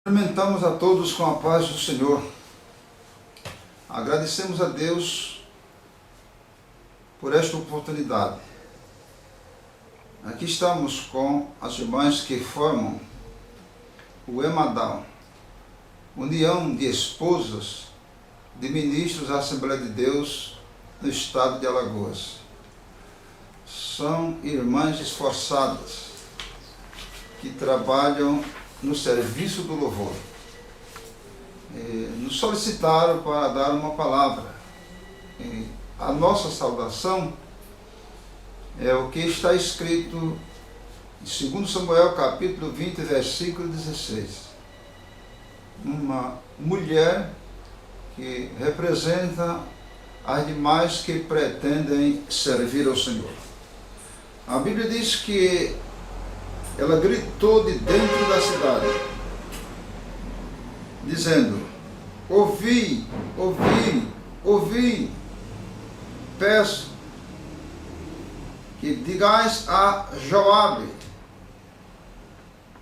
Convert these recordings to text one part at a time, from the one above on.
Cumprimentamos a todos com a paz do Senhor. Agradecemos a Deus por esta oportunidade. Aqui estamos com as irmãs que formam o EMADAL, União de Esposas de Ministros da Assembleia de Deus no estado de Alagoas. São irmãs esforçadas que trabalham no serviço do louvor. Nos solicitaram para dar uma palavra. A nossa saudação é o que está escrito em 2 Samuel capítulo 20, versículo 16. Uma mulher que representa as demais que pretendem servir ao Senhor. A Bíblia diz que ela gritou de dentro da cidade, dizendo: ouvi, ouvi, ouvi, peço que digais a Joabe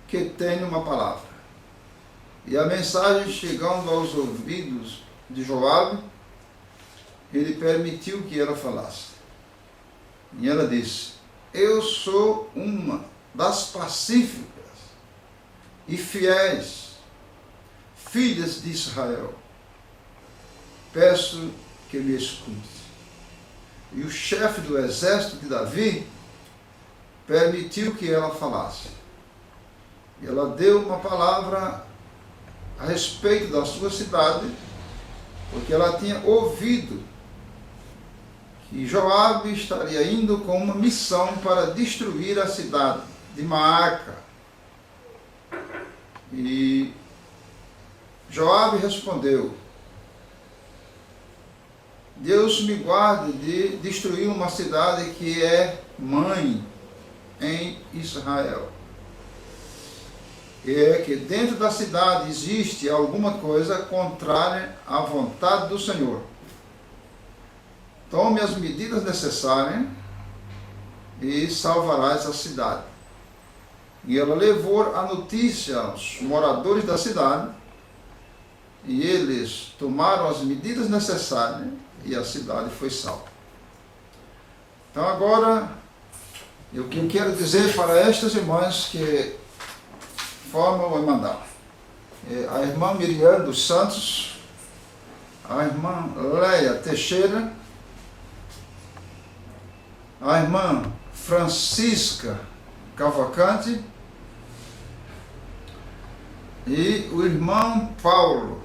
que tenho uma palavra. E a mensagem chegando aos ouvidos de Joabe, ele permitiu que ela falasse. E ela disse: eu sou uma das pacíficas e fiéis filhas de Israel. Peço que me escute. E o chefe do exército de Davi permitiu que ela falasse. E ela deu uma palavra a respeito da sua cidade, porque ela tinha ouvido que Joabe estaria indo com uma missão para destruir a cidade de Maaca. E Joabe respondeu: Deus me guarde de destruir uma cidade que é mãe em Israel. É que dentro da cidade existe alguma coisa contrária à vontade do Senhor. Tome as medidas necessárias e salvarás a cidade. E ela levou a notícia aos moradores da cidade, e eles tomaram as medidas necessárias, e a cidade foi salva. Então agora, o que eu quero dizer para estas irmãs que formam o EMADAL, a irmã Miriam dos Santos, a irmã Leia Teixeira, a irmã Francisca Cavalcante e o irmão Paulo,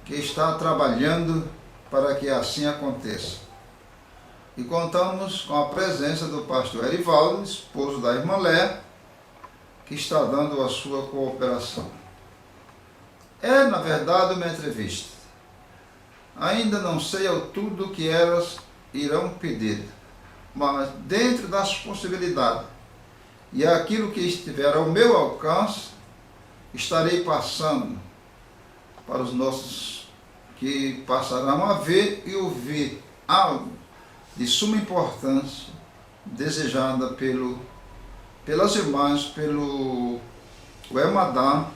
que está trabalhando para que assim aconteça. E contamos com a presença do pastor Erivaldo, esposo da irmã Léa, que está dando a sua cooperação. É, na verdade, uma entrevista. Ainda não sei ao tudo o que elas irão pedir, mas dentro das possibilidades e aquilo que estiver ao meu alcance, estarei passando para os nossos que passarão a ver e ouvir algo de suma importância, desejada pelas irmãs, pelo EMADAL,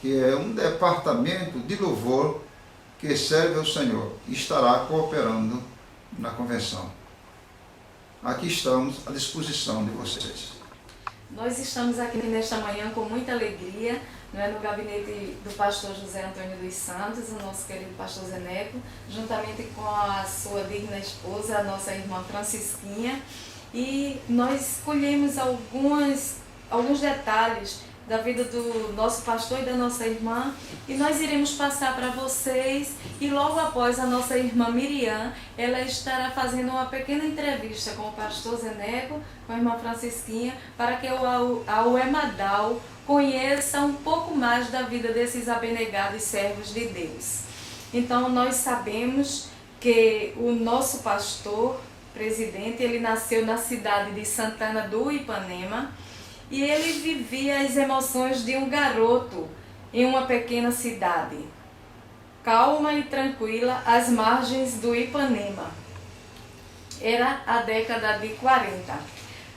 que é um departamento de louvor que serve ao Senhor e estará cooperando na convenção. Aqui estamos à disposição de vocês. Nós estamos aqui nesta manhã com muita alegria, no gabinete do pastor José Antônio dos Santos, o nosso querido pastor Zeneco, juntamente com a sua digna esposa, a nossa irmã Francisquinha, e nós escolhemos alguns detalhes da vida do nosso pastor e da nossa irmã, e nós iremos passar para vocês, e logo após a nossa irmã Miriam, ela estará fazendo uma pequena entrevista com o pastor Zeneco, com a irmã Francisquinha, para que o EMADAL conheça um pouco mais da vida desses abnegados servos de Deus. Então nós sabemos que o nosso pastor, presidente, ele nasceu na cidade de Santana do Ipanema, e ele vivia as emoções de um garoto em uma pequena cidade, calma e tranquila, às margens do Ipanema. Era a década de 40.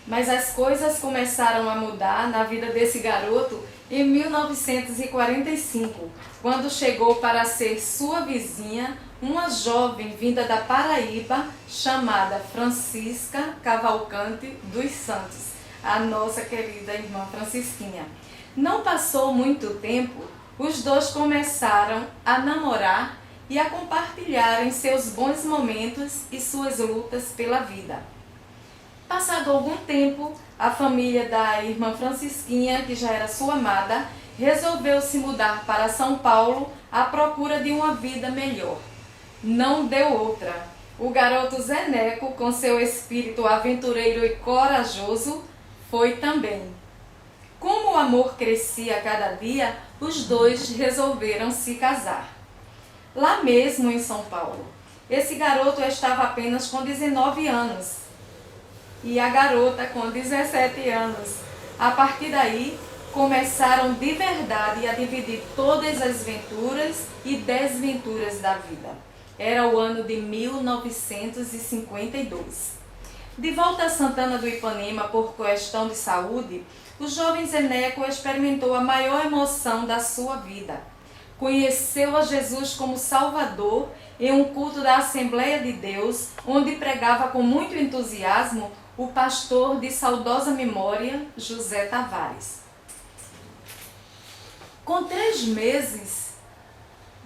Mas as coisas começaram a mudar na vida desse garoto Em 1945, quando chegou para ser sua vizinha, uma jovem vinda da Paraíba, chamada Francisca Cavalcante dos Santos, a nossa querida irmã Francisquinha. Não passou muito tempo, os dois começaram a namorar e a compartilharem seus bons momentos e suas lutas pela vida. Passado algum tempo, a família da irmã Francisquinha, que já era sua amada, resolveu se mudar para São Paulo à procura de uma vida melhor. Não deu outra. O garoto Zeneco, com seu espírito aventureiro e corajoso, foi também. Como o amor crescia a cada dia, os dois resolveram se casar. Lá mesmo em São Paulo. Esse garoto estava apenas com 19 anos e a garota com 17 anos. A partir daí, começaram de verdade a dividir todas as venturas e desventuras da vida. Era o ano de 1952. De volta a Santana do Ipanema por questão de saúde, o jovem Zeneco experimentou a maior emoção da sua vida. Conheceu a Jesus como Salvador em um culto da Assembleia de Deus, onde pregava com muito entusiasmo o pastor de saudosa memória, José Tavares. Com 3 meses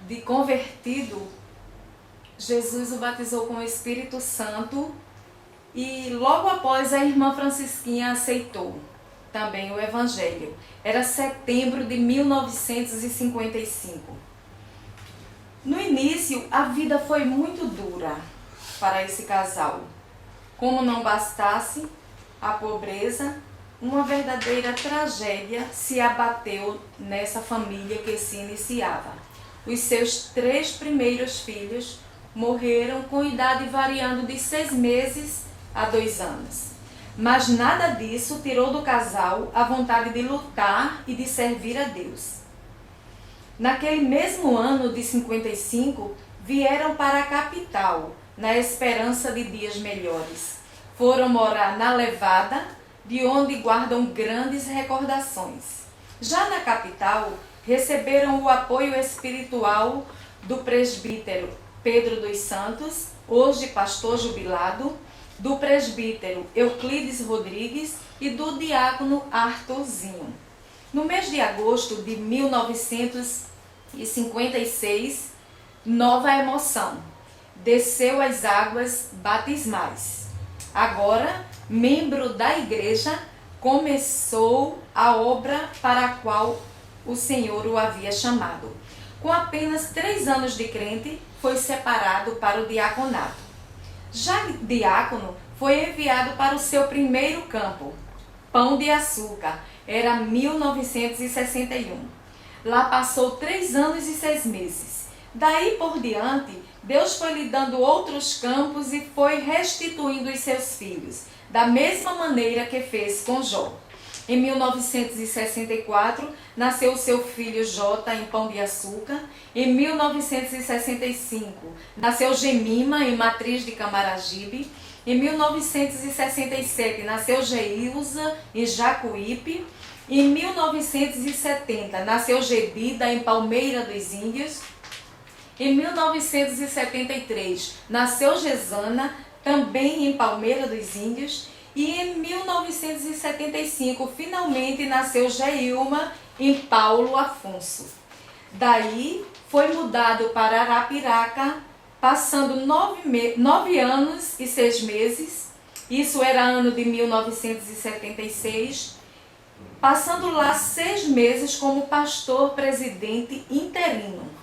de convertido, Jesus o batizou com o Espírito Santo e logo após a irmã Francisquinha aceitou também o Evangelho. Era setembro de 1955. No início, a vida foi muito dura para esse casal. Como não bastasse a pobreza, uma verdadeira tragédia se abateu nessa família que se iniciava. Os seus 3 primeiros filhos morreram com idade variando de 6 meses a 2 anos. Mas nada disso tirou do casal a vontade de lutar e de servir a Deus. Naquele mesmo ano de 55, vieram para a capital, na esperança de dias melhores. Foram morar na Levada, de onde guardam grandes recordações. Já na capital, receberam o apoio espiritual do presbítero Pedro dos Santos, hoje pastor jubilado, do presbítero Euclides Rodrigues e do diácono Arthurzinho. No mês de agosto de 1956, nova emoção. Desceu as águas batismais. Agora, membro da igreja, começou a obra para a qual o Senhor o havia chamado. Com apenas 3 anos de crente, foi separado para o diaconato. Já diácono, foi enviado para o seu primeiro campo, Pão de Açúcar, era 1961. Lá passou 3 anos e 6 meses. Daí por diante, Deus foi lhe dando outros campos e foi restituindo os seus filhos, da mesma maneira que fez com Jó. Em 1964, nasceu o seu filho Jota em Pão de Açúcar. Em 1965, nasceu Gemima em Matriz de Camaragibe. Em 1967, nasceu Geilza em Jacuípe. Em 1970, nasceu Gedida em Palmeira dos Índios. Em 1973, nasceu Gesana, também em Palmeira dos Índios. E em 1975, finalmente, nasceu Geilma em Paulo Afonso. Daí, foi mudado para Arapiraca, passando 9 anos e 6 meses. Isso era ano de 1976. Passando lá 6 meses como pastor presidente interino.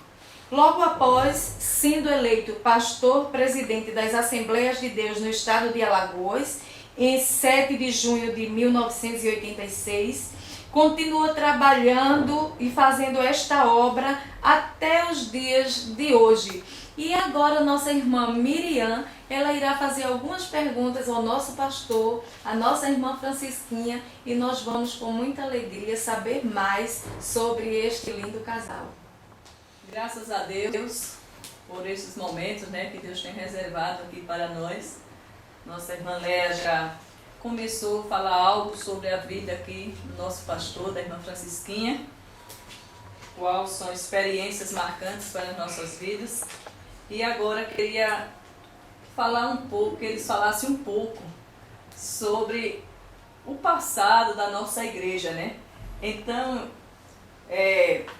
Logo após, sendo eleito pastor presidente das Assembleias de Deus no estado de Alagoas, em 7 de junho de 1986, continua trabalhando e fazendo esta obra até os dias de hoje. E agora nossa irmã Miriam, ela irá fazer algumas perguntas ao nosso pastor, a nossa irmã Francisquinha, e nós vamos com muita alegria saber mais sobre este lindo casal. Graças a Deus por esses momentos, que Deus tem reservado aqui para nós. Nossa irmã Léa já começou a falar algo sobre a vida aqui do nosso pastor, da irmã Francisquinha. qual são experiências marcantes para as nossas vidas. E agora queria falar um pouco, que eles falassem um pouco sobre o passado da nossa igreja, né? Então,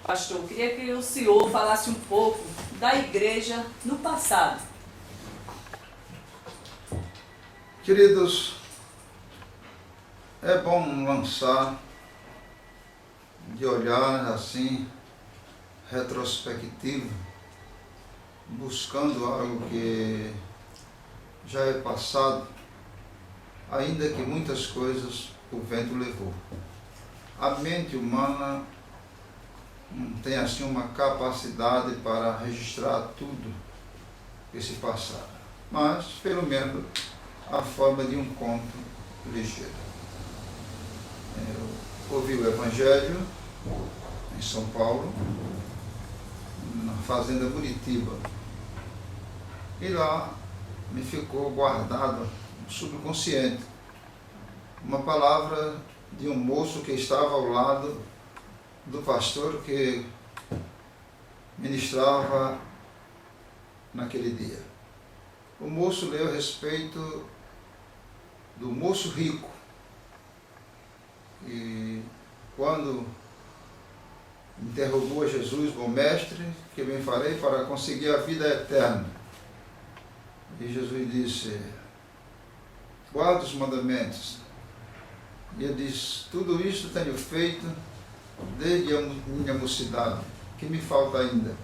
pastor, eu queria que o senhor falasse um pouco da igreja no passado. Queridos, é bom lançar, de olhar assim, retrospectivo, buscando algo que já é passado, ainda que muitas coisas o vento levou. A mente humana não tem assim uma capacidade para registrar tudo que se passaram, mas pelo menos a forma de um conto ligeiro. Eu ouvi o Evangelho em São Paulo, na fazenda Muritiba, e lá me ficou guardado no subconsciente uma palavra de um moço que estava ao lado do pastor que ministrava naquele dia. O moço leu a respeito do moço rico, e quando interrogou a Jesus: bom mestre, que bem farei para conseguir a vida eterna? E Jesus disse: guarda os mandamentos. E ele diz: tudo isso tenho feito desde a minha mocidade, que me falta ainda?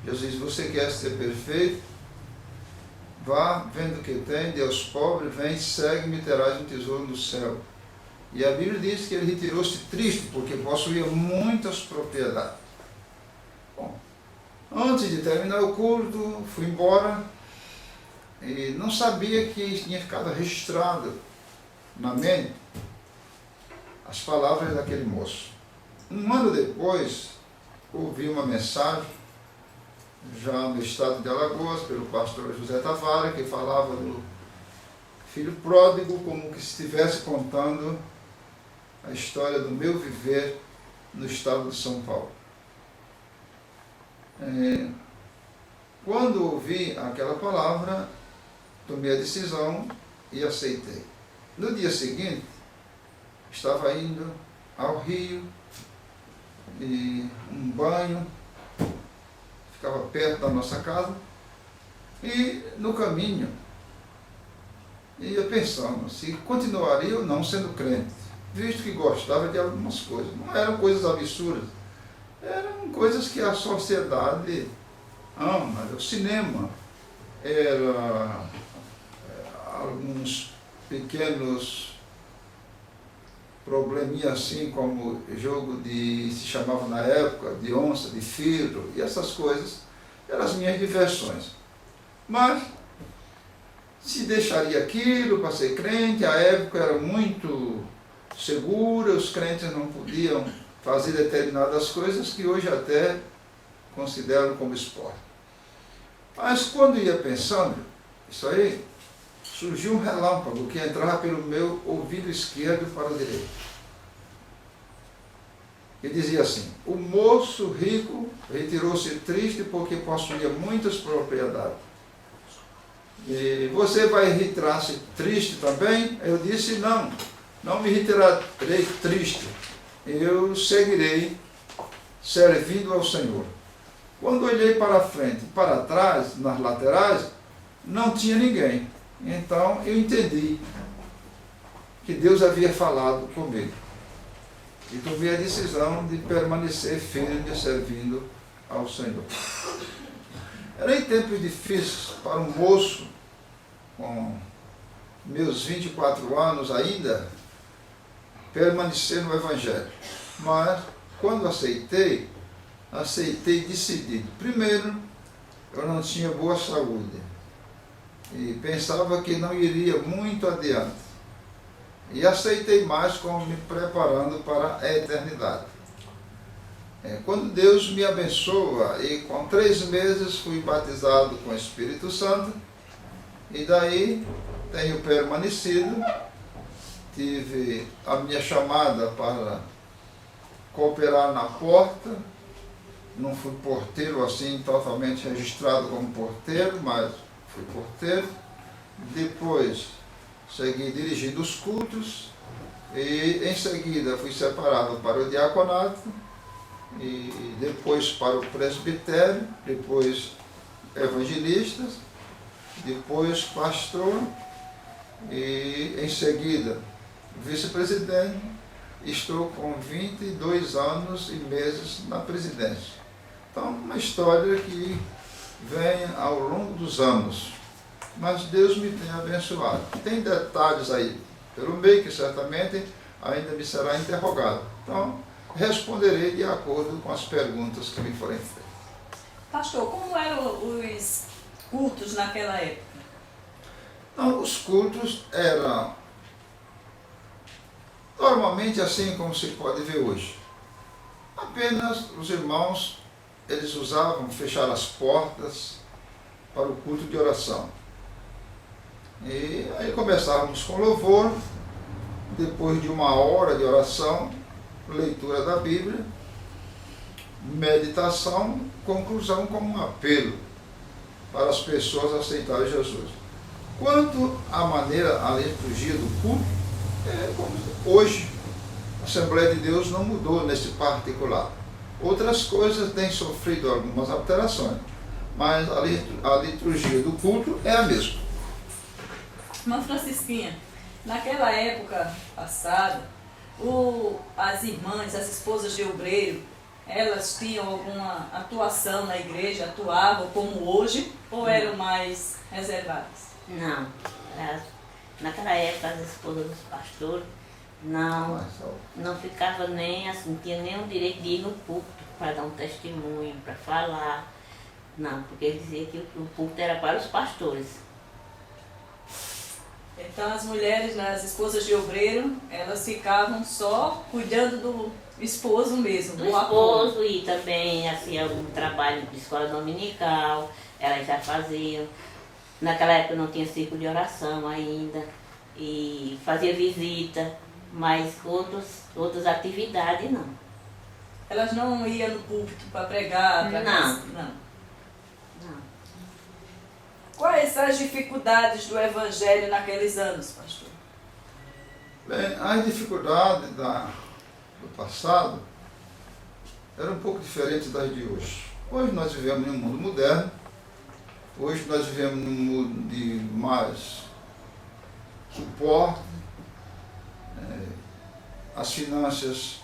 Jesus diz: você quer ser perfeito? Vá, vendo o que tem, dê aos pobres, vem, segue-me, terás um tesouro no céu. E a Bíblia diz que ele retirou-se triste, porque possuía muitas propriedades. Bom, antes de terminar o culto, fui embora e não sabia que tinha ficado registrado na mente as palavras daquele moço. Um ano depois, ouvi uma mensagem, já no estado de Alagoas, pelo pastor José Tavares, que falava do filho pródigo, como que estivesse contando a história do meu viver no estado de São Paulo. Quando ouvi aquela palavra, tomei a decisão e aceitei. No dia seguinte, estava indo ao rio, e um banho, ficava perto da nossa casa, e no caminho ia pensando se continuaria ou não sendo crente, visto que gostava de algumas coisas. Não eram coisas absurdas, eram coisas que a sociedade ama. O cinema era alguns pequenos probleminha assim, como jogo de, se chamava na época, de onça, de filho, e essas coisas eram as minhas diversões. Mas se deixaria aquilo para ser crente, a época era muito segura, os crentes não podiam fazer determinadas coisas que hoje até consideram como esporte. Mas quando ia pensando, isso aí, surgiu um relâmpago que entrava pelo meu ouvido esquerdo para o direito. E dizia assim: o moço rico retirou-se triste porque possuía muitas propriedades. E você vai retirar-se triste também? Eu disse: não, não me retirarei triste. Eu seguirei servindo ao Senhor. Quando olhei para frente e para trás, nas laterais, não tinha ninguém. Então eu entendi que Deus havia falado comigo. E tomei a decisão de permanecer firme servindo ao Senhor. Era em tempos difíceis para um moço, com meus 24 anos ainda, permanecer no Evangelho. Mas, quando aceitei decidido. Primeiro, eu não tinha boa saúde e pensava que não iria muito adiante. E aceitei mais como me preparando para a eternidade. Quando Deus me abençoa, e com 3 meses fui batizado com o Espírito Santo, e daí tenho permanecido, tive a minha chamada para cooperar na porta, não fui porteiro assim, totalmente registrado como porteiro, mas fui porteiro. Depois segui dirigindo os cultos e em seguida fui separado para o diaconato e depois para o presbitério, depois evangelistas, depois pastor e em seguida vice-presidente. Estou com 22 anos e meses na presidência. Então, uma história que vem ao longo dos anos, mas Deus me tem abençoado. Tem detalhes aí pelo meio que certamente ainda me será interrogado. Então, responderei de acordo com as perguntas que me forem feitas. Pastor, como eram os cultos naquela época? Então, os cultos eram normalmente assim como se pode ver hoje. Apenas os irmãos, eles usavam fechar as portas para o culto de oração. E aí começávamos com louvor, depois de 1 hora de oração, leitura da Bíblia, meditação, conclusão como um apelo para as pessoas aceitarem Jesus. Quanto à maneira, a liturgia do culto, como hoje, a Assembleia de Deus não mudou nesse particular. Outras coisas têm sofrido algumas alterações, mas a liturgia do culto é a mesma. Irmã Francisquinha, naquela época passada, as irmãs, as esposas de obreiro, elas tinham alguma atuação na igreja, atuavam como hoje, ou eram mais reservadas? Não. Naquela época as esposas dos pastores não ficavam nem assim, não tinham nem o direito de ir no púlpito para dar um testemunho, para falar. Não, porque eles diziam que o púlpito era para os pastores. Então as mulheres, né, as esposas de obreiro, elas ficavam só cuidando do esposo mesmo, Do esposo e também assim, algum trabalho de escola dominical, elas já faziam. Naquela época não tinha círculo de oração ainda, e fazia visita, mas outras atividades não. Elas não iam no púlpito para pregar? Não. Quais as dificuldades do Evangelho naqueles anos, pastor? Bem, as dificuldades do passado eram um pouco diferentes das de hoje. Hoje nós vivemos em um mundo moderno, hoje nós vivemos num mundo de mais suporte, as finanças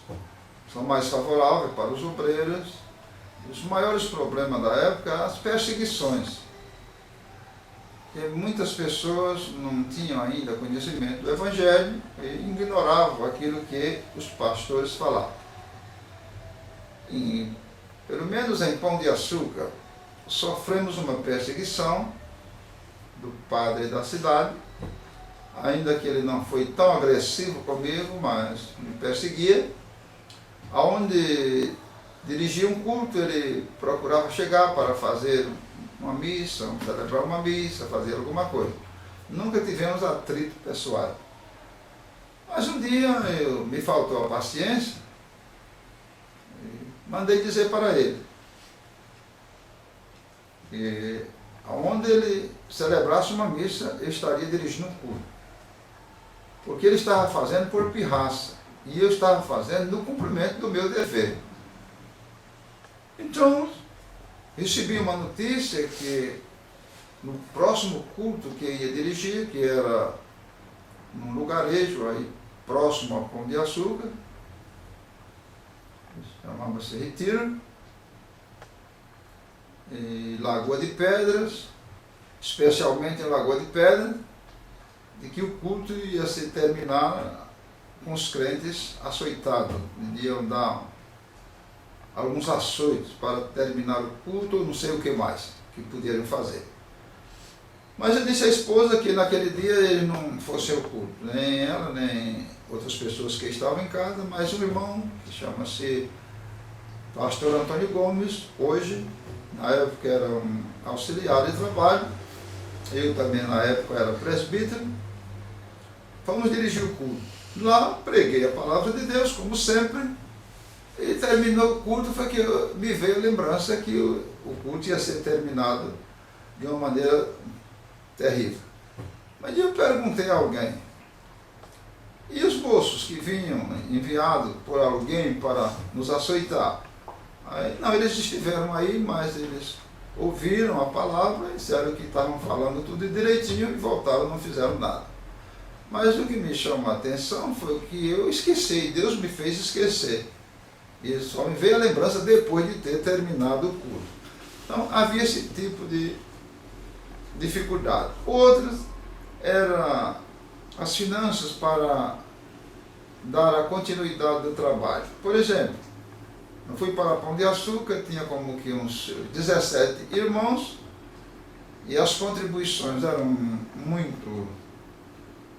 são mais favoráveis para os obreiros. Os maiores problemas da época eram as perseguições. Porque muitas pessoas não tinham ainda conhecimento do Evangelho e ignoravam aquilo que os pastores falavam. E, pelo menos em Pão de Açúcar, sofremos uma perseguição do padre da cidade, ainda que ele não foi tão agressivo comigo, mas me perseguia. Aonde dirigia um culto, ele procurava chegar para fazer uma missa, celebrar uma missa, fazer alguma coisa. Nunca tivemos atrito pessoal. Mas um dia me faltou a paciência e mandei dizer para ele que aonde ele celebrasse uma missa, eu estaria dirigindo um culto. Porque ele estava fazendo por pirraça e eu estava fazendo no cumprimento do meu dever. Então, recebi uma notícia que no próximo culto que eu ia dirigir, que era num lugarejo aí próximo ao Pão de Açúcar, chamava-se Retiro, em Lagoa de Pedras, especialmente em Lagoa de Pedras, de que o culto ia se terminar com os crentes açoitados, iam dar alguns açoites para terminar o culto, ou não sei o que mais que poderiam fazer. Mas eu disse à esposa que naquele dia ele não fosse ao culto, nem ela, nem outras pessoas que estavam em casa, mas um irmão que chama-se Pastor Antônio Gomes, hoje, na época era um auxiliar de trabalho, eu também na época era presbítero, fomos dirigir o culto. Lá preguei a palavra de Deus, como sempre, E terminou o culto, foi que me veio a lembrança que o culto ia ser terminado de uma maneira terrível. Mas eu perguntei a alguém, e os moços que vinham enviados por alguém para nos açoitar? Aí, não, eles estiveram aí, mas eles ouviram a palavra, disseram que estavam falando tudo direitinho e voltaram, não fizeram nada. Mas o que me chamou a atenção foi que eu esqueci, Deus me fez esquecer. E só me veio a lembrança depois de ter terminado o culto. Então havia esse tipo de dificuldade. Outras eram as finanças para dar a continuidade do trabalho. Por exemplo, eu fui para Pão de Açúcar, tinha como que uns 17 irmãos, e as contribuições eram muito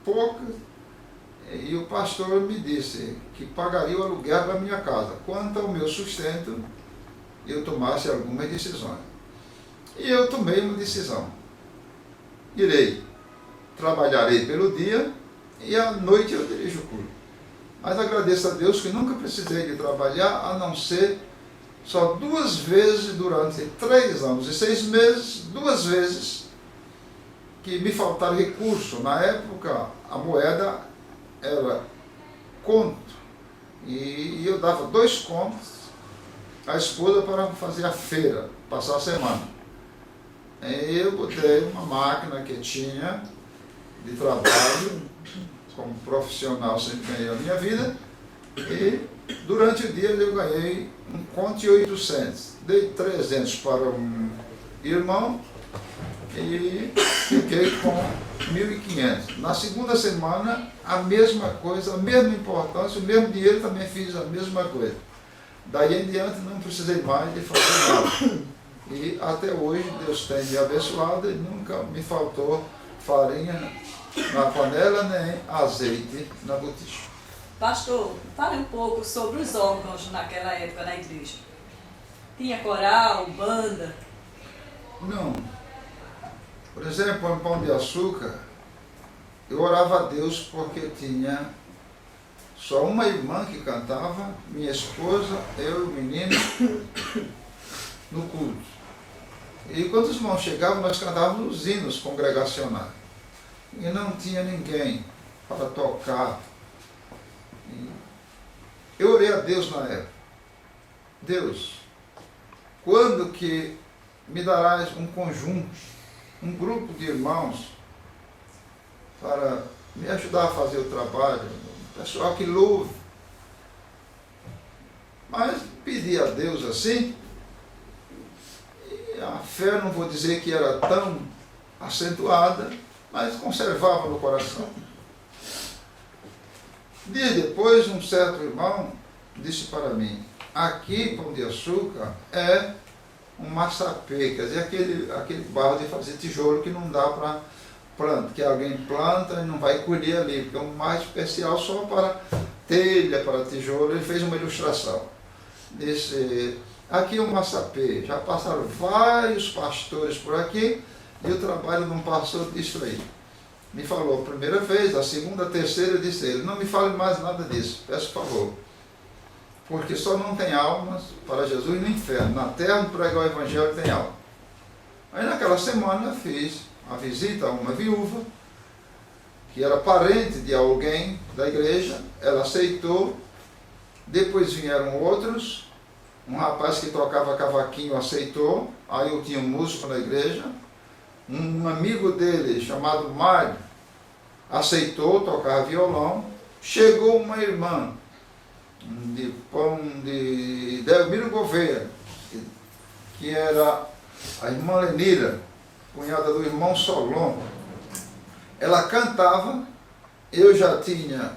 poucas, e o pastor me disse que pagaria o aluguel da minha casa. Quanto ao meu sustento, eu tomasse algumas decisões. E eu tomei uma decisão. Trabalharei pelo dia e à noite eu dirijo o culto. Mas agradeço a Deus que nunca precisei de trabalhar, a não ser só 2 vezes durante 3 anos e 6 meses, 2 vezes que me faltaram recurso. Na época, a moeda era conto, e eu dava 2 contos à esposa para fazer a feira, passar a semana. E eu botei uma máquina que tinha de trabalho, como profissional sempre ganhei a minha vida, e durante o dia eu ganhei 1,800. Dei 300 para um irmão e fiquei com 1.500. Na segunda semana, a mesma coisa, a mesma importância, o mesmo dinheiro, também fiz a mesma coisa. Daí em diante não precisei mais de fazer nada. E até hoje Deus tem me abençoado e nunca me faltou farinha na panela nem azeite na botija. Pastor, fale um pouco sobre os órgãos naquela época na igreja. Tinha coral, banda? Não. Por exemplo, em Pão de Açúcar, eu orava a Deus porque tinha só uma irmã que cantava, minha esposa, eu e o menino, no culto. E quando os irmãos chegavam, nós cantávamos os hinos congregacionais. E não tinha ninguém para tocar. E eu orei a Deus na época. Deus, quando que me darás um conjunto, um grupo de irmãos para me ajudar a fazer o trabalho, pessoal que louve. Mas pedi a Deus assim, e a fé não vou dizer que era tão acentuada, mas conservava no coração. Dias depois, um certo irmão disse para mim, aqui Pão de Açúcar é um massapê, quer dizer, aquele barro de fazer tijolo que não dá para planta, que alguém planta e não vai colher ali, porque é um mais especial só para telha, para tijolo. Ele fez uma ilustração. Disse, aqui é um massapê, já passaram vários pastores por aqui e o trabalho não passou disso aí. Me falou a primeira vez, a segunda, a terceira, disse ele, não me fale mais nada disso, peço favor. Porque só não tem almas para Jesus no inferno. Na terra, no pregar o evangelho tem alma. Aí naquela semana fiz a visita a uma viúva, que era parente de alguém da igreja, ela aceitou, depois vieram outros, um rapaz que tocava cavaquinho aceitou, aí eu tinha um músico na igreja, um amigo dele, chamado Mário, aceitou tocar violão, chegou uma irmã, de Delmiro Gouveia, que era a irmã Lenira, cunhada do irmão Solon. Ela cantava, eu já tinha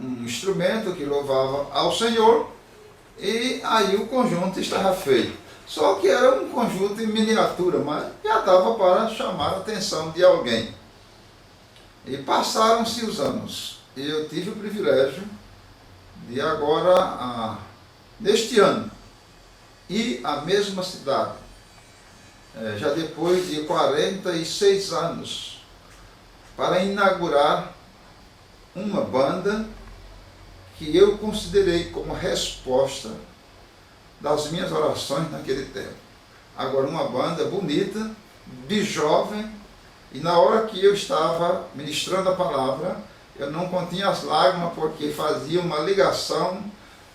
um instrumento que louvava ao Senhor, e aí o conjunto estava feito. Só que era um conjunto em miniatura, mas já dava para chamar a atenção de alguém. E passaram-se os anos, e eu tive o privilégio de agora, neste ano, ir à mesma cidade, já depois de 46 anos, para inaugurar uma banda que eu considerei como resposta das minhas orações naquele tempo. Agora, uma banda bonita, de jovem, e na hora que eu estava ministrando a palavra, eu não continha as lágrimas, porque fazia uma ligação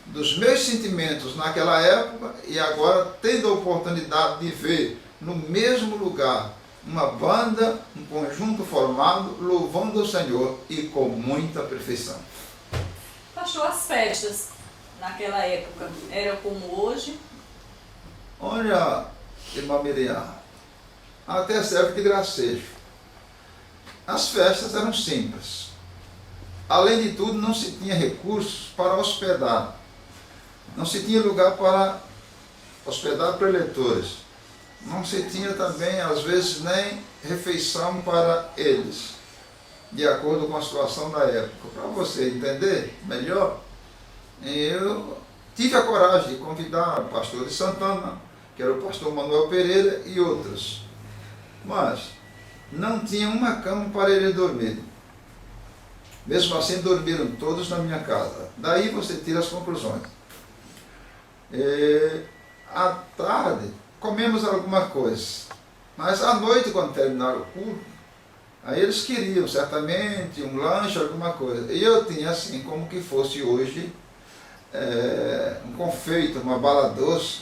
dos meus sentimentos naquela época e agora tendo a oportunidade de ver no mesmo lugar uma banda, um conjunto formado, louvando o Senhor e com muita perfeição. Pastor, as festas naquela época eram como hoje? Olha, irmã Miriam, até serve de gracejo. As festas eram simples. Além de tudo, não se tinha recursos para hospedar. Não se tinha lugar para hospedar preletores. Não se tinha também, às vezes, nem refeição para eles, de acordo com a situação da época. Para você entender melhor, eu tive a coragem de convidar o pastor de Santana, que era o pastor Manuel Pereira, e outros. Mas não tinha uma cama para ele dormir. Mesmo assim, dormiram todos na minha casa. Daí você tira as conclusões. À tarde, comemos alguma coisa. Mas à noite, quando terminaram o culto, aí eles queriam, certamente, um lanche, alguma coisa. E eu tinha, assim, como que fosse hoje, um confeito, uma bala doce.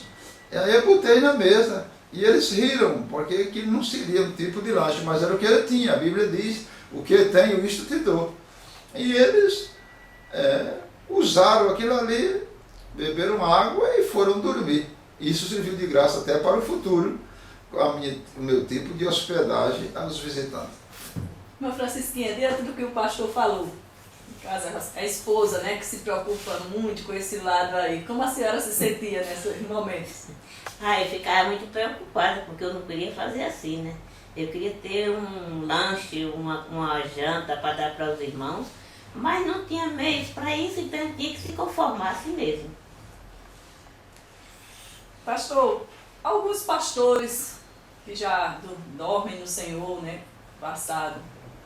E aí eu botei na mesa. E eles riram, porque aquilo não seria um tipo de lanche, mas era o que ele tinha. A Bíblia diz, o que eu tenho, isto te dou. E eles usaram aquilo ali, beberam água e foram dormir. Isso serviu de graça até para o futuro, o meu tipo de hospedagem aos visitantes. Irmã Francisquinha, dentro do que o pastor falou, no caso, a esposa, né, que se preocupa muito com esse lado aí, como a senhora se sentia nesses momentos? Eu ficava muito preocupada, porque eu não queria fazer assim, né? Eu queria ter um lanche, uma janta para dar para os irmãos, mas não tinha meios para isso, então eu tinha que se conformar assim mesmo. Pastor, alguns pastores que já dormem no Senhor, né, passado,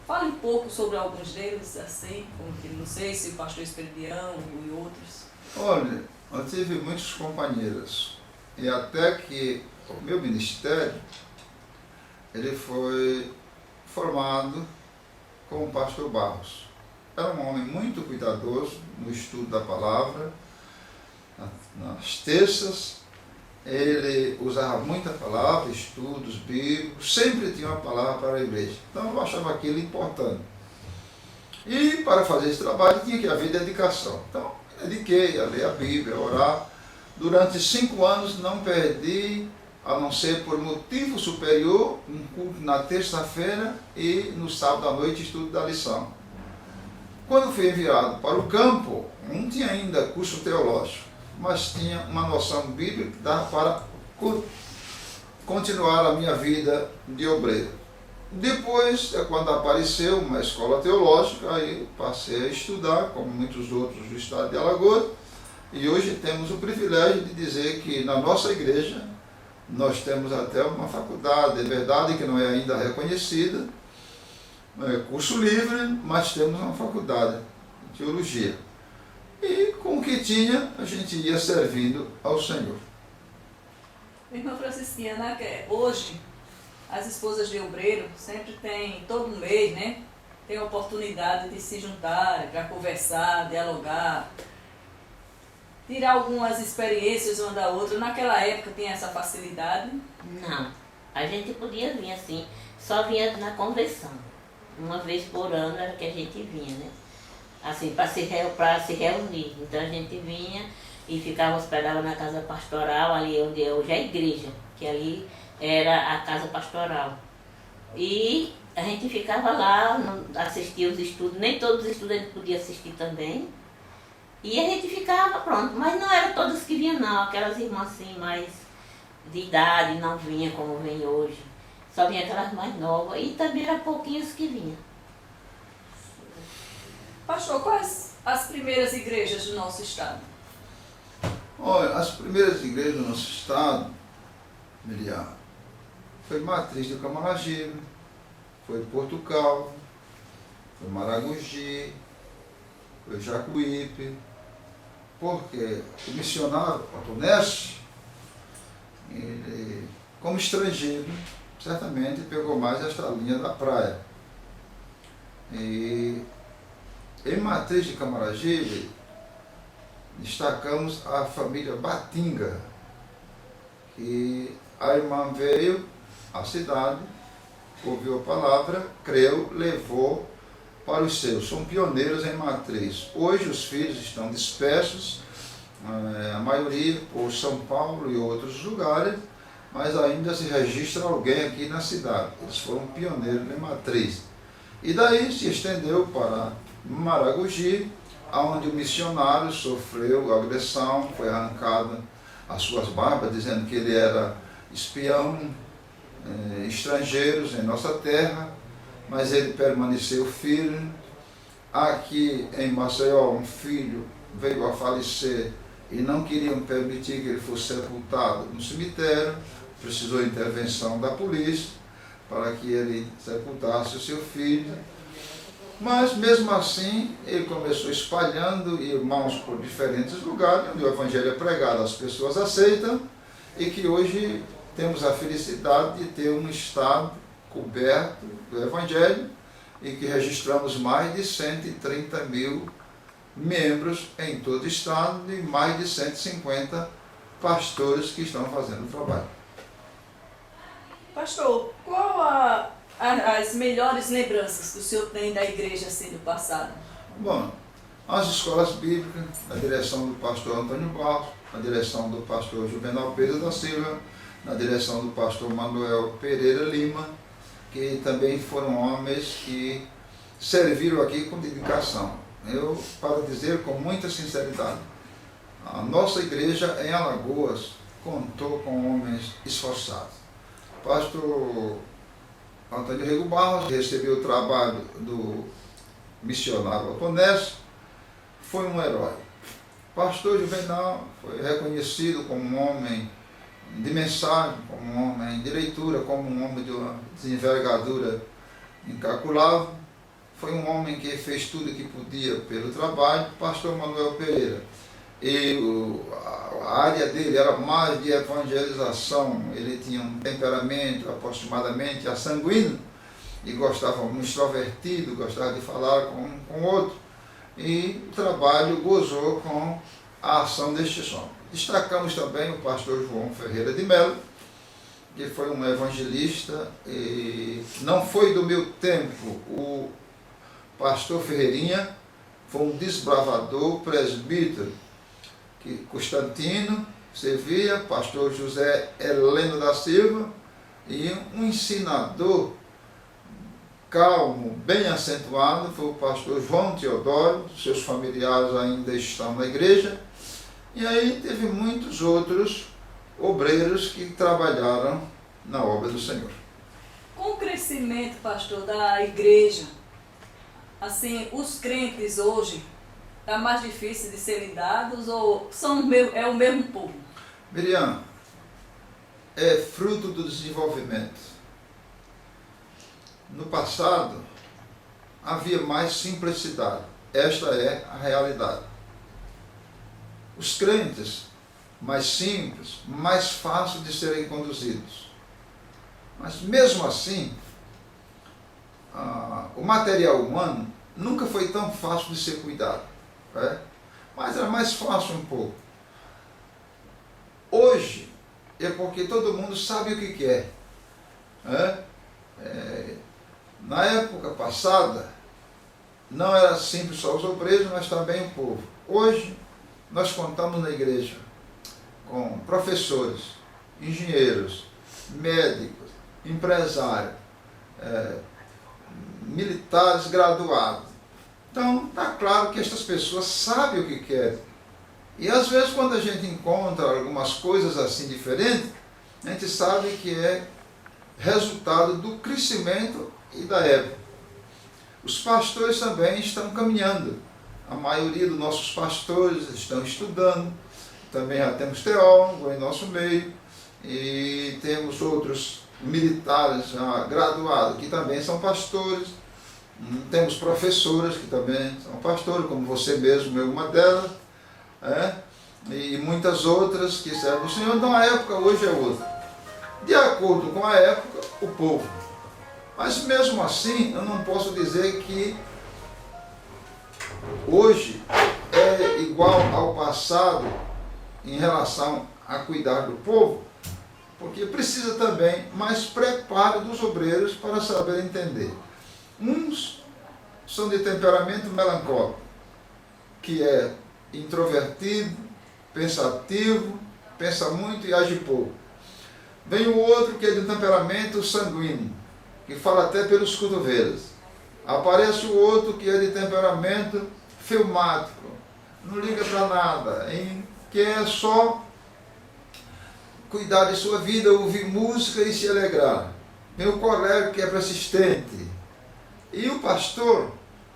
fale um pouco sobre alguns deles, assim, como que não sei se o pastor Esperidião e outros. Olha, eu tive muitos companheiros, e até que o meu ministério, ele foi formado com o pastor Barros. Era um homem muito cuidadoso no estudo da palavra. Nas terças, ele usava muita palavra, estudos bíblicos, sempre tinha uma palavra para a igreja. Então eu achava aquilo importante. E para fazer esse trabalho tinha que haver dedicação. Então me dediquei a ler a Bíblia, a orar. Durante 5 anos não perdi, a não ser por motivo superior, um culto na terça-feira e no sábado à noite estudo da lição. Quando fui enviado para o campo, não tinha ainda curso teológico, mas tinha uma noção bíblica que dava para continuar a minha vida de obreiro. Depois, quando apareceu uma escola teológica, aí passei a estudar, como muitos outros do estado de Alagoas, e hoje temos o privilégio de dizer que na nossa igreja nós temos até uma faculdade, é verdade que não é ainda reconhecida, é curso livre, mas temos uma faculdade de teologia. E com o que tinha, a gente ia servindo ao Senhor. Irmã Francisquinha, né, hoje as esposas de obreiro sempre têm, todo mês, né, tem a oportunidade de se juntar para conversar, dialogar, tirar algumas experiências uma da outra. Naquela época tinha essa facilidade? Não, a gente podia vir assim, só vinha na convenção. Uma vez por ano era que a gente vinha, né? Assim, para se reunir. Então a gente vinha e ficava hospedada na casa pastoral, ali onde hoje é a igreja, que ali era a casa pastoral. E a gente ficava lá, assistia os estudos, nem todos os estudos a gente podia assistir também. E a gente ficava, pronto, mas não eram todas que vinham não, aquelas irmãs assim mais de idade não vinha como vem hoje. Só vinha aquelas mais novas e também eram pouquinhos que vinham. Pastor, quais as primeiras igrejas do nosso estado? Olha, as primeiras igrejas do nosso estado, Miriam, foi Matriz do Camaragibe, foi Porto Calvo, foi Maragogi, foi Jacuípe, porque o missionário Otonés, ele, como estrangeiro, certamente pegou mais esta linha da praia. E em Matriz de Camaragibe, destacamos a família Batinga, que a irmã veio à cidade, ouviu a palavra, creu, levou para os seus. São pioneiros em Matriz. Hoje os filhos estão dispersos, a maioria por São Paulo e outros lugares, mas ainda se registra alguém aqui na cidade. Eles foram pioneiros em Matriz. E daí se estendeu para Maragogi, onde o missionário sofreu agressão, foi arrancada as suas barbas, dizendo que ele era espião, estrangeiros em nossa terra, mas ele permaneceu firme. Aqui em Maceió, um filho veio a falecer e não queriam permitir que ele fosse sepultado no cemitério, precisou intervenção da polícia para que ele sepultasse o seu filho. Mas mesmo assim, ele começou espalhando irmãos por diferentes lugares, onde o Evangelho é pregado, as pessoas aceitam, e que hoje temos a felicidade de ter um estado coberto do Evangelho, e que registramos mais de 130 mil membros em todo o estado e mais de 150 pastores que estão fazendo o trabalho. Pastor, qual as melhores lembranças que o senhor tem da igreja assim do passado? Bom, as escolas bíblicas, na direção do pastor Antônio Barros, na direção do pastor Juvenal Pedro da Silva, na direção do pastor Manuel Pereira Lima, que também foram homens que serviram aqui com dedicação. Eu, para dizer com muita sinceridade, a nossa igreja em Alagoas contou com homens esforçados. Pastor Antônio Rego Barros recebeu o trabalho do missionário Otonés, foi um herói. Pastor Juvenal foi reconhecido como um homem de mensagem, como um homem de leitura, como um homem de uma desenvergadura incalculável. Foi um homem que fez tudo o que podia pelo trabalho. Pastor Manuel Pereira, a área dele era mais de evangelização, ele tinha um temperamento aproximadamente assanguíneo e gostava, um extrovertido, gostava de falar com o outro, e o trabalho gozou com a ação deste homem. Destacamos também o pastor João Ferreira de Melo, que foi um evangelista, e não foi do meu tempo. O pastor Ferreirinha foi um desbravador, presbítero, que Constantino servia, pastor José Heleno da Silva, e um ensinador calmo, bem acentuado, foi o pastor João Teodoro. Seus familiares ainda estão na igreja. E aí teve muitos outros obreiros que trabalharam na obra do Senhor. Com o crescimento, pastor, da igreja, assim, os crentes hoje, está mais difícil de serem lidados ou é o mesmo povo? Miriam, é fruto do desenvolvimento. No passado, havia mais simplicidade. Esta é a realidade. Os crentes, mais simples, mais fácil de serem conduzidos. Mas mesmo assim, o material humano nunca foi tão fácil de ser cuidado. Mas era mais fácil um pouco. Hoje é porque todo mundo sabe o que quer. Na época passada, não era simples só os obreiros, mas também o povo. Hoje, nós contamos na igreja com professores, engenheiros, médicos, empresários, militares graduados. Então, está claro que estas pessoas sabem o que querem. E às vezes, quando a gente encontra algumas coisas assim diferentes, a gente sabe que é resultado do crescimento e da época. Os pastores também estão caminhando. A maioria dos nossos pastores estão estudando. Também já temos teólogos em nosso meio. E temos outros militares já graduados que também são pastores. Temos professoras que também são pastores, como você mesmo é uma delas. e muitas outras que servem o Senhor. Então a época hoje é outra. De acordo com a época, o povo. Mas mesmo assim, eu não posso dizer que hoje é igual ao passado em relação a cuidar do povo, porque precisa também mais preparo dos obreiros para saber entender. Uns são de temperamento melancólico, que é introvertido, pensativo, pensa muito e age pouco. Vem o outro que é de temperamento sanguíneo, que fala até pelos cotovelos. Aparece o outro que é de temperamento filmático, não liga para nada, quer só cuidar de sua vida, ouvir música e se alegrar. Vem o colega que é persistente. E o pastor,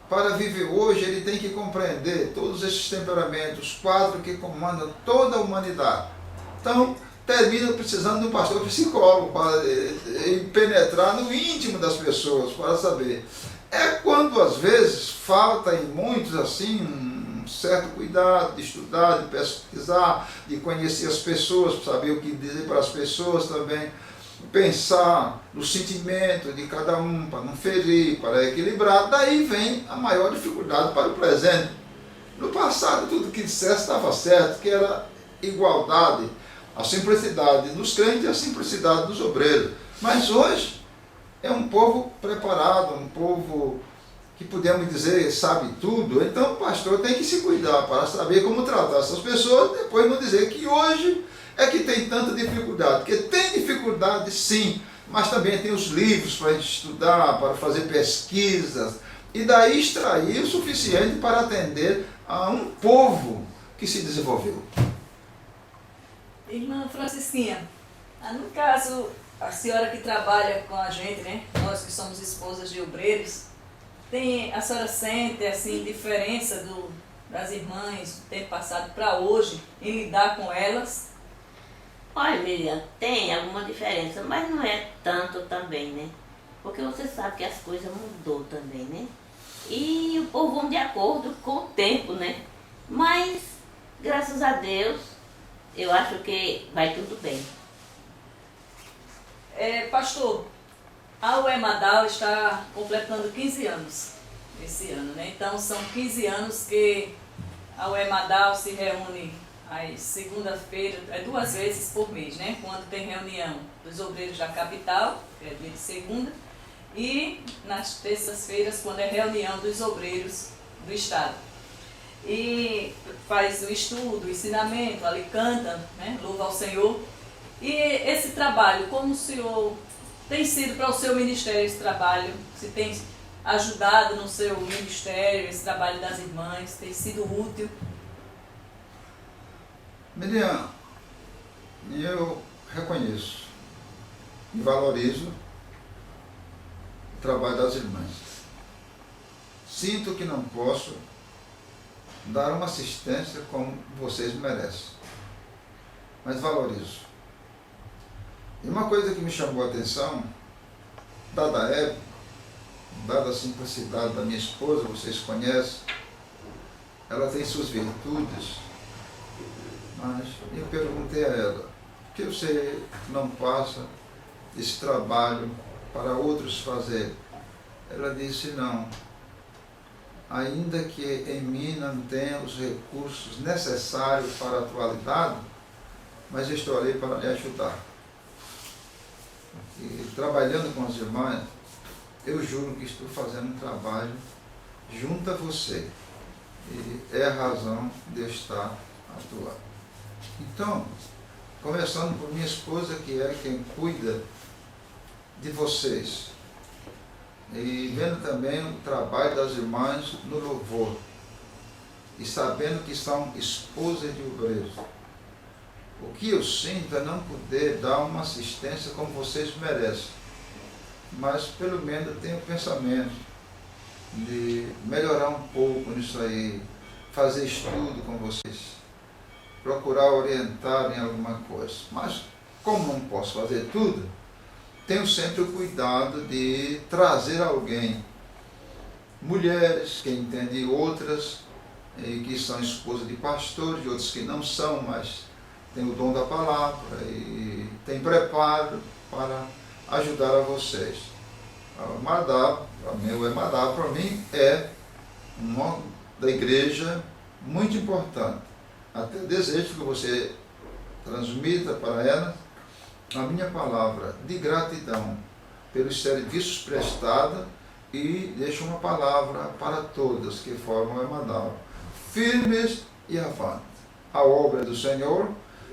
para viver hoje, ele tem que compreender todos esses temperamentos, os quatro que comandam toda a humanidade. Então, termina precisando de um pastor psicólogo para penetrar no íntimo das pessoas, para saber. É quando, às vezes, falta em muitos, assim, um certo cuidado de estudar, de pesquisar, de conhecer as pessoas, para saber o que dizer para as pessoas também, pensar no sentimento de cada um, para não ferir, para equilibrar. Daí vem a maior dificuldade para o presente. No passado, tudo que dissesse estava certo, que era igualdade, a simplicidade dos crentes e a simplicidade dos obreiros. Mas hoje é um povo preparado, um povo que podemos dizer sabe tudo. Então o pastor tem que se cuidar para saber como tratar essas pessoas, depois não dizer que hoje é que tem tanta dificuldade. Porque tem dificuldade sim, mas também tem os livros para a gente estudar, para fazer pesquisas, e daí extrair o suficiente para atender a um povo que se desenvolveu. Irmã Francisquinha, no caso, a senhora que trabalha com a gente, né? Nós que somos esposas de obreiros, a senhora sente assim diferença das irmãs do tempo passado para hoje em lidar com elas? Olha, Miriam, tem alguma diferença, mas não é tanto também, né? Porque você sabe que as coisas mudou também, né? E o povo vão de acordo com o tempo, né? Mas, graças a Deus, eu acho que vai tudo bem. Pastor, a UEMADAL está completando 15 anos esse ano, né? Então são 15 anos que a UEMADAL se reúne às segunda-feira, 2 vezes por mês, né? Quando tem reunião dos obreiros da capital, que é dia de segunda, e nas terças-feiras, quando é reunião dos obreiros do estado. E faz o estudo, o ensinamento, ali canta, né? Louva ao Senhor. E esse trabalho, como o senhor tem sido para o seu ministério esse trabalho? Se tem ajudado no seu ministério, esse trabalho das irmãs, tem sido útil? Miriam, eu reconheço e valorizo o trabalho das irmãs. Sinto que não posso dar uma assistência como vocês merecem, mas valorizo. E uma coisa que me chamou a atenção, dada a época, dada a simplicidade da minha esposa, vocês conhecem, ela tem suas virtudes, mas eu perguntei a ela, por que você não passa esse trabalho para outros fazerem? Ela disse, não, ainda que em mim não tenha os recursos necessários para a atualidade, mas eu estou ali para lhe ajudar. E trabalhando com as irmãs, eu juro que estou fazendo um trabalho junto a você. E é a razão de eu estar atuando. Então, começando por minha esposa, que é quem cuida de vocês. E vendo também o trabalho das irmãs no louvor. E sabendo que são esposas de obreiros. O que eu sinto é não poder dar uma assistência como vocês merecem, mas pelo menos eu tenho o pensamento de melhorar um pouco nisso aí, fazer estudo com vocês, procurar orientar em alguma coisa. Mas como não posso fazer tudo, tenho sempre o cuidado de trazer alguém, mulheres que entendem outras, e que são esposas de pastores, e outros que não são, mas têm o dom da palavra e têm preparo para ajudar a vocês. O Emadab, para mim, é um nome da igreja muito importante. Até desejo que você transmita para ela a minha palavra de gratidão pelos serviços prestados e deixo uma palavra para todos que formam o Emadab. Firmes e avante. A obra do Senhor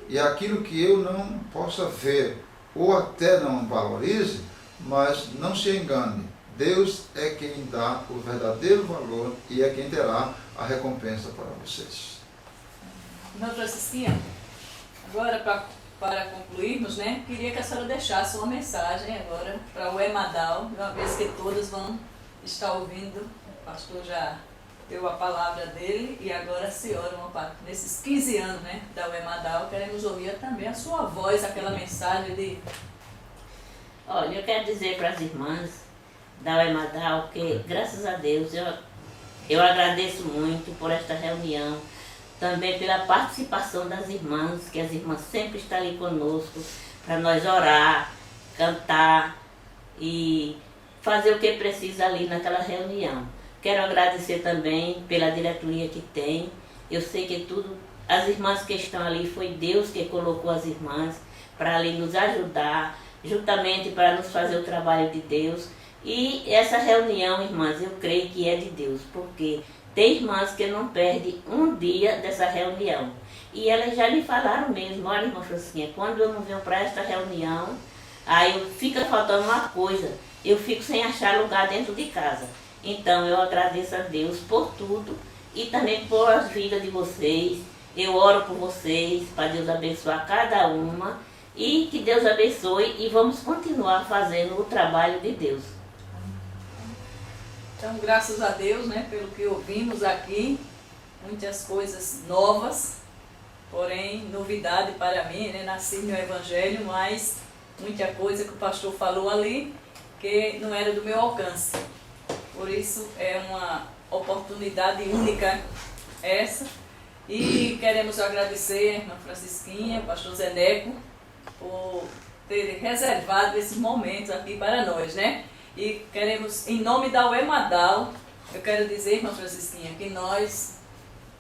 e aquilo que eu não possa ver ou até não valorize, mas não se engane. Deus é quem dá o verdadeiro valor e é quem terá a recompensa para vocês. Irmã Francisquinha, agora para concluirmos, né, queria que a senhora deixasse uma mensagem agora para o Emadab, uma vez que todos vão estar ouvindo. O pastor já deu a palavra dele e agora a senhora, nesses 15 anos, né, da Emadab, queremos ouvir também a sua voz, aquela mensagem de... Olha, eu quero dizer para as irmãs da Emadab que, graças a Deus, eu agradeço muito por esta reunião, também pela participação das irmãs, que as irmãs sempre estão ali conosco, para nós orar, cantar e fazer o que precisa ali naquela reunião. Quero agradecer também pela diretoria que tem. Eu sei que as irmãs que estão ali, foi Deus que colocou as irmãs para ali nos ajudar, juntamente para nos fazer o trabalho de Deus. E essa reunião, irmãs, eu creio que é de Deus, porque tem irmãs que não perdem um dia dessa reunião. E elas já me falaram mesmo: olha, irmã Francisquinha, quando eu não venho para esta reunião, aí fica faltando uma coisa, eu fico sem achar lugar dentro de casa. Então eu agradeço a Deus por tudo e também por as vidas de vocês. Eu oro por vocês, para Deus abençoar cada uma e que Deus abençoe e vamos continuar fazendo o trabalho de Deus. Então, graças a Deus, né, pelo que ouvimos aqui, muitas coisas novas, porém, novidade para mim, né, nasci no Evangelho, mas muita coisa que o pastor falou ali, que não era do meu alcance. Por isso, é uma oportunidade única essa. E queremos agradecer a irmã Francisquinha, o pastor Zeneco, por ter reservado esses momentos aqui para nós, né? E queremos, em nome da Emadab, eu quero dizer, irmã Francisquinha, que nós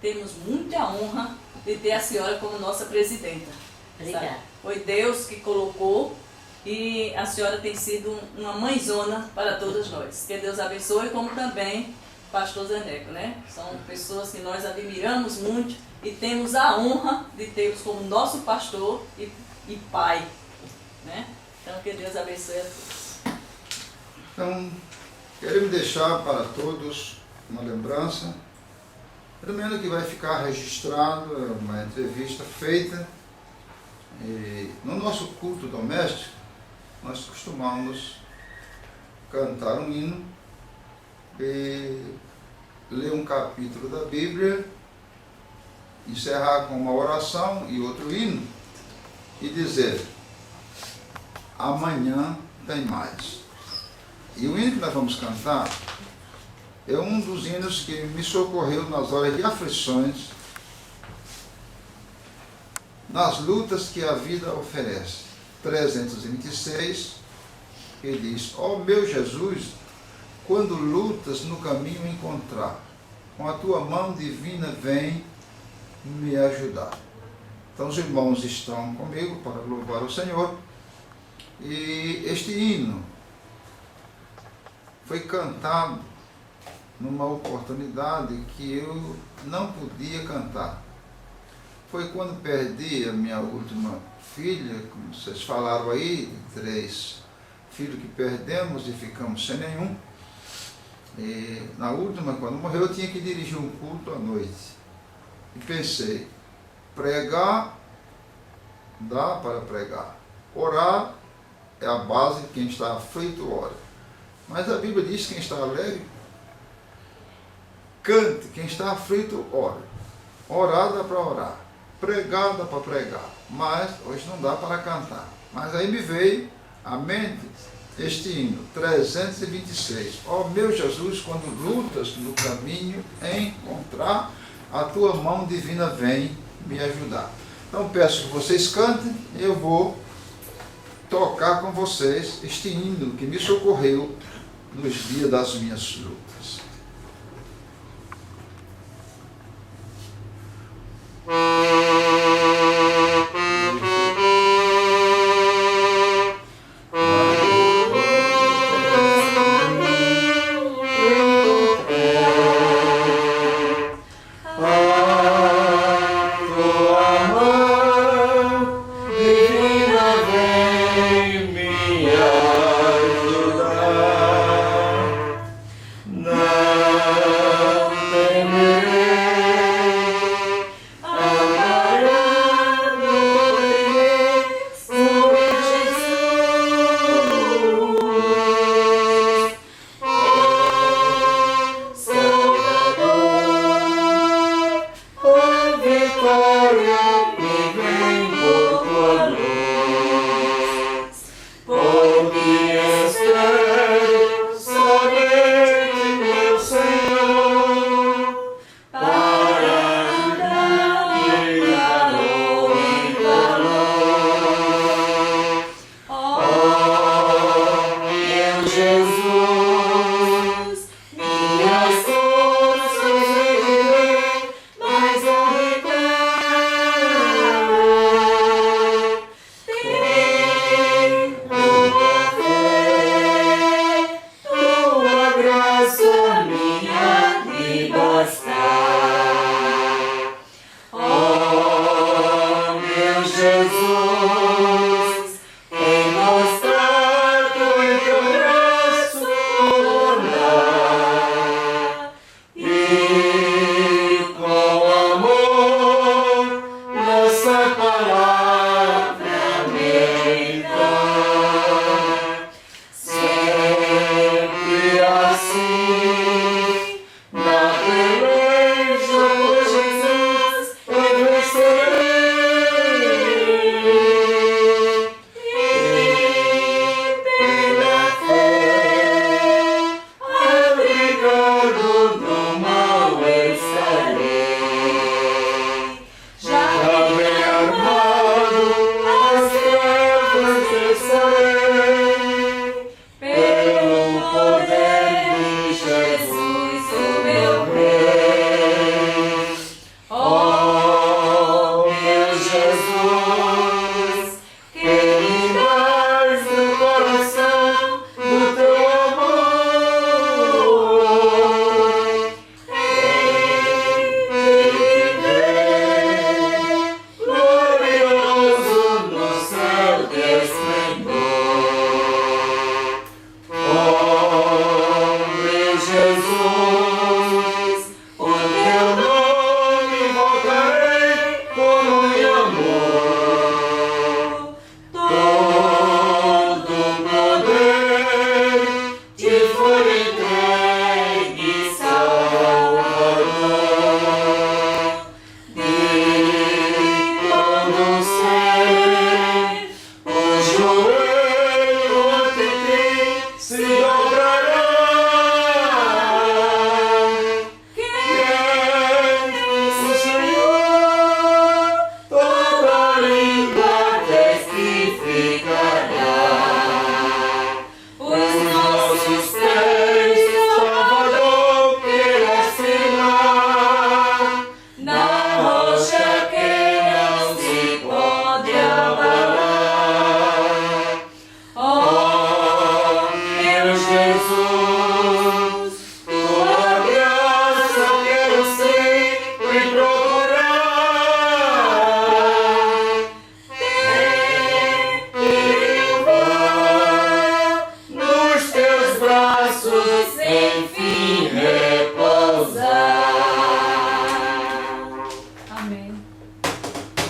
temos muita honra de ter a senhora como nossa presidenta. Obrigada. Sabe? Foi Deus que colocou e a senhora tem sido uma mãezona para todos nós. Que Deus abençoe, como também o pastor Zeneco, né? São pessoas que nós admiramos muito e temos a honra de tê-los como nosso pastor e pai, né? Então, que Deus abençoe a todos. Então, queremos deixar para todos uma lembrança. Primeiro que vai ficar registrado uma entrevista feita. E no nosso culto doméstico, nós costumamos cantar um hino e ler um capítulo da Bíblia, encerrar com uma oração e outro hino e dizer: amanhã tem mais. E o hino que nós vamos cantar é um dos hinos que me socorreu nas horas de aflições, nas lutas que a vida oferece. 326, que diz: ó meu Jesus, quando lutas no caminho encontrar, com a tua mão divina vem me ajudar. Então os irmãos estão comigo para louvar o Senhor. E este hino foi cantado numa oportunidade que eu não podia cantar. Foi quando perdi a minha última filha, como vocês falaram aí, 3 filhos que perdemos e ficamos sem nenhum. E na última, quando morreu, eu tinha que dirigir um culto à noite. E pensei: pregar, dá para pregar. Orar é a base de quem está aflito, ora. Mas a Bíblia diz que quem está alegre, cante, quem está aflito, ora. Orar dá para orar, pregar dá para pregar, mas hoje não dá para cantar. Mas aí me veio à mente este hino, 326. Ó meu Jesus, quando lutas no caminho encontrar, a tua mão divina vem me ajudar. Então peço que vocês cantem, eu vou tocar com vocês este hino que me socorreu nos dias das minhas lutas.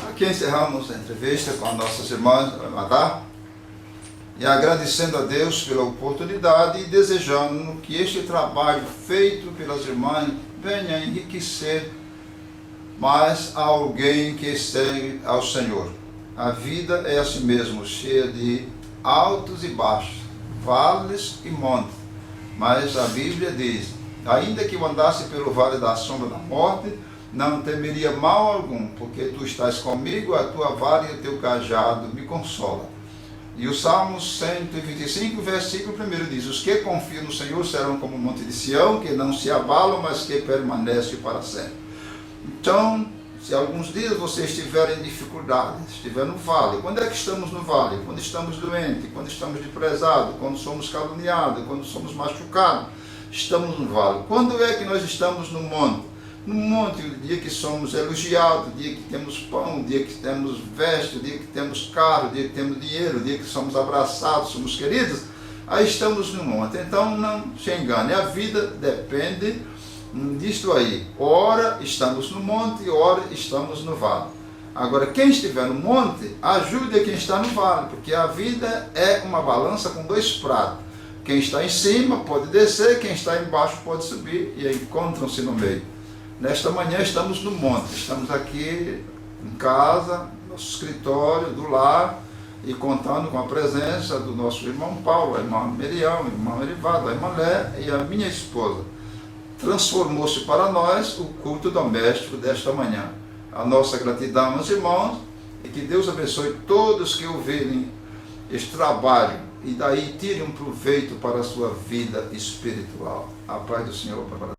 Aqui encerramos a entrevista com as nossas irmãs Madá, e agradecendo a Deus pela oportunidade e desejando que este trabalho feito pelas irmãs venha a enriquecer mais alguém que segue ao Senhor. A vida é assim mesmo, cheia de altos e baixos, vales e montes, mas a Bíblia diz: ainda que eu andasse pelo vale da sombra da morte, não temeria mal algum, porque tu estás comigo, a tua vara e o teu cajado me consola. E o Salmo 125, versículo 1 diz: os que confiam no Senhor serão como o monte de Sião, que não se abalam, mas que permanece para sempre. Então, se alguns dias você estiver em dificuldade, estiver no vale, quando é que estamos no vale? Quando estamos doentes, quando estamos desprezados, quando somos caluniados, quando somos machucados, estamos no vale. Quando é que nós estamos no monte? No monte, o dia que somos elogiados, o dia que temos pão, o dia que temos veste, o dia que temos carro, o dia que temos dinheiro, o dia que somos abraçados, somos queridos, aí estamos no monte. Então não se engane, a vida depende disto aí. Ora estamos no monte, ora estamos no vale. Agora, quem estiver no monte, ajude a quem está no vale, porque a vida é uma balança com dois pratos. Quem está em cima pode descer, quem está embaixo pode subir, e encontram-se no meio. Nesta manhã estamos no monte, estamos aqui em casa, no nosso escritório, do lar, e contando com a presença do nosso irmão Paulo, a irmã Miriam, o irmão Erivaldo, a irmã Lé e a minha esposa. Transformou-se para nós o culto doméstico desta manhã. A nossa gratidão aos irmãos, e que Deus abençoe todos que ouvirem este trabalho, e daí tirem um proveito para a sua vida espiritual. A paz do Senhor para